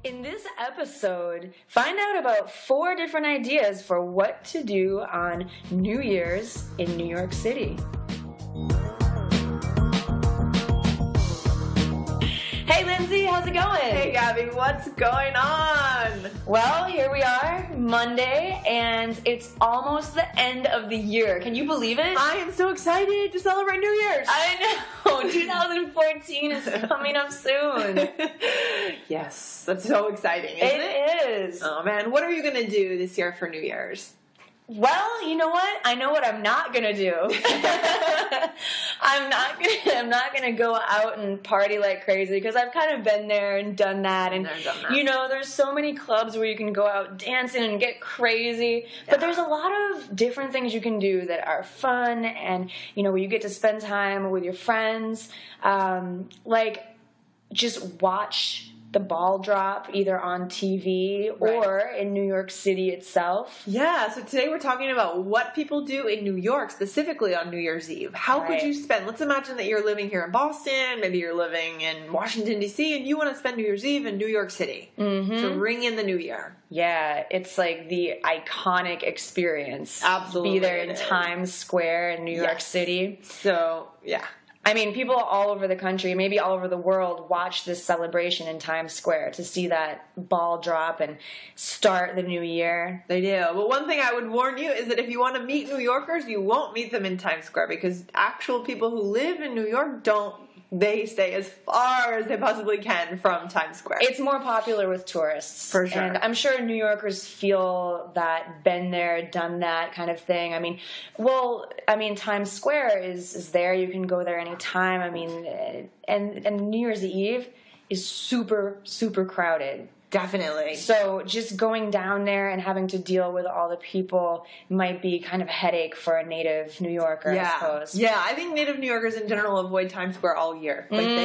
In this episode, find out about 4 different ideas for what to do on New Year's in New York City. Hey Lindsay, how's it going? Hey Gabby, what's going on? Well, here we are, Monday, and it's almost the end of the year. Can you believe it? I am so excited to celebrate New Year's. I know, 2014 is coming up soon. Yes, that's so exciting, isn't it? It is. Oh man, what are you going to do this year for New Year's? Well, you know what? I know what I'm not gonna do. I'm not gonna go out and party like crazy because I've kind of been there and done that. And you know, there's so many clubs where you can go out dancing and get crazy. Yeah. But there's a lot of different things you can do that are fun, and you know, where you get to spend time with your friends. Like just watch the ball drop either on TV or in New York City itself. Yeah, so today we're talking about what people do in New York, specifically on New Year's Eve. How could you spend, let's imagine that you're living here in Boston, maybe you're living in Washington, D.C., and you want to spend New Year's Eve in New York City to ring in the new year. Yeah, it's like the iconic experience. Absolutely. Be there in Times Square in New York City. So, yeah. I mean, people all over the country, maybe all over the world, watch this celebration in Times Square to see that ball drop and start the new year. They do. But one thing I would warn you is that if you want to meet New Yorkers, you won't meet them in Times Square because actual people who live in New York they stay as far as they possibly can from Times Square. It's more popular with tourists. For sure. And I'm sure New Yorkers feel that been there, done that kind of thing. I mean, Times Square is there. You can go there anytime. I mean, and New Year's Eve is super, super crowded. Definitely. So just going down there and having to deal with all the people might be kind of a headache for a native New Yorker, I suppose. Yeah, I think native New Yorkers in general avoid Times Square all year. Like you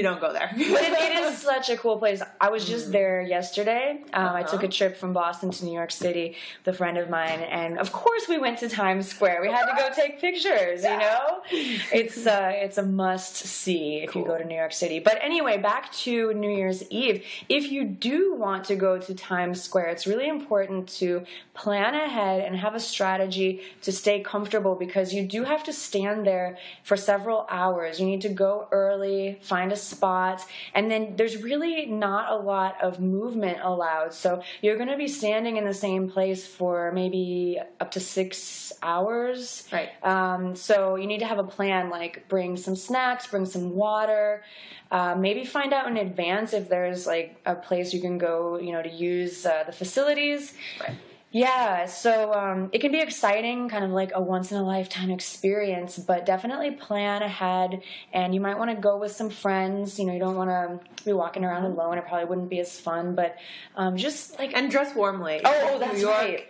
don't go there. But it is such a cool place. I was just there yesterday. I took a trip from Boston to New York City with a friend of mine, and of course we went to Times Square. We had to go take pictures, you know? It's a must-see if you go to New York City. But anyway, back to New Year's Eve. If you do want to go to Times Square, it's really important to plan ahead and have a strategy to stay comfortable because you do have to stand there for several hours. You need to go early, find a spot, and then there's really not a lot of movement allowed. So you're going to be standing in the same place for maybe up to 6 hours. Right. So you need to have a plan, like bring some snacks, bring some water, maybe find out in advance if there's like a place you can go, you know, to use the facilities. Right. Yeah, so it can be exciting, kind of like a once-in-a-lifetime experience, but definitely plan ahead, and you might want to go with some friends. You know, you don't want to be walking around alone. It probably wouldn't be as fun, but just like... And dress warmly. Oh, that's New York, right.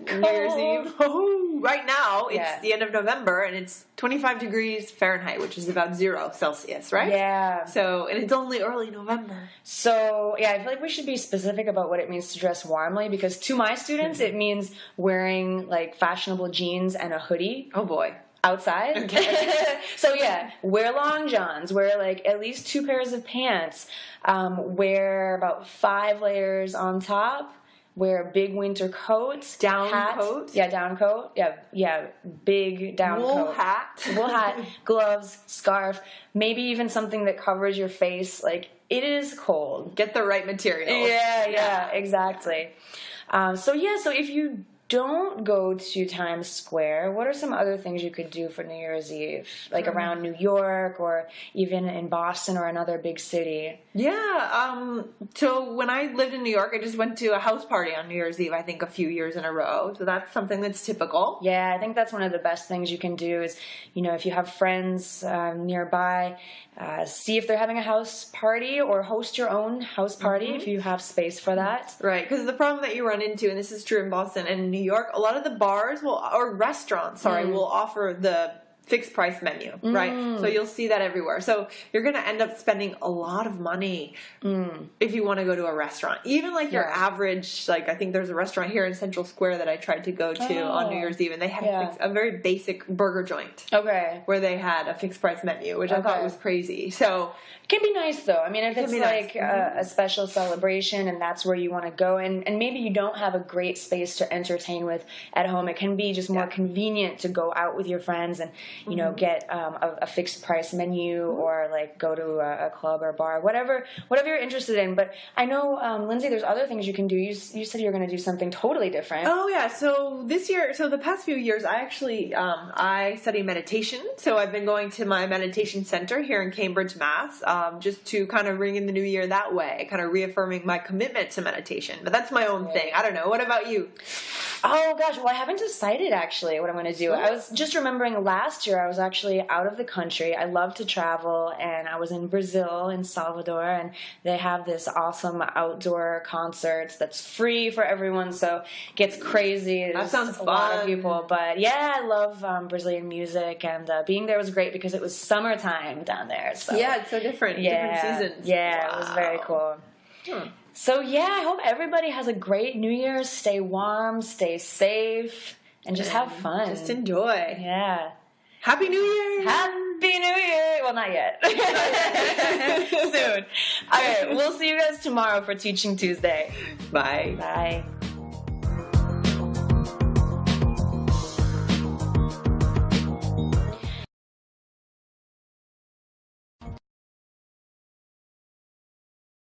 New Year's Eve. Oh, right now, it's the end of November, and it's 25 degrees Fahrenheit, which is about 0 Celsius, right? Yeah. So, and it's only early November. So, yeah, I feel like we should be specific about what it means to dress warmly, because to my students, it means wearing, like, fashionable jeans and a hoodie. Oh, boy. Outside. Okay. So, yeah, wear long johns, wear, like, at least 2 pairs of pants, wear about 5 layers on top. Wear a big winter coat. Down coat? Yeah, down coat. Yeah, big down coat. Wool hat, gloves, scarf, maybe even something that covers your face. Like, it is cold. Get the right materials. Yeah, exactly. So if you don't go to Times Square, what are some other things you could do for New Year's Eve? Like around New York or even in Boston or another big city? Yeah, so when I lived in New York, I just went to a house party on New Year's Eve, I think a few years in a row. So that's something that's typical. Yeah, I think that's one of the best things you can do is, you know, if you have friends nearby, see if they're having a house party or host your own house party if you have space for that. Right, because the problem that you run into, and this is true in Boston and New York, a lot of the bars will offer the fixed price menu, right? So you'll see that everywhere. So you're going to end up spending a lot of money if you want to go to a restaurant. Even like your average, like I think there's a restaurant here in Central Square that I tried to go to on New Year's Eve, and they had a very basic burger joint. Okay. Where they had a fixed price menu, which I thought was crazy. So it can be nice though. I mean, if it's like a special celebration and that's where you want to go, and maybe you don't have a great space to entertain with at home, it can be just more convenient to go out with your friends and, you know, get a fixed price menu or like go to a club or bar, whatever you're interested in. But I know, Lindsay, there's other things you can do. You said you're going to do something totally different. Oh yeah. So the past few years, I actually, I study meditation. So I've been going to my meditation center here in Cambridge, Mass, just to kind of ring in the new year that way, kind of reaffirming my commitment to meditation. But that's my own thing. I don't know. What about you? Oh gosh, well I haven't decided actually what I'm going to do. I was just remembering last year I was actually out of the country. I love to travel, and I was in Brazil, in Salvador, and they have this awesome outdoor concerts that's free for everyone, so it gets crazy. That sounds fun. A lot of people, but yeah, I love Brazilian music, and being there was great because it was summertime down there. So. Yeah, it's so different. Different seasons. Yeah, it was very cool. So yeah, I hope everybody has a great New Year's. Stay warm, stay safe, and just have fun. Just enjoy. Yeah. Happy New Year! Happy New Year! Well, not yet. Soon. All right, we'll see you guys tomorrow for Teaching Tuesday. Bye. Bye.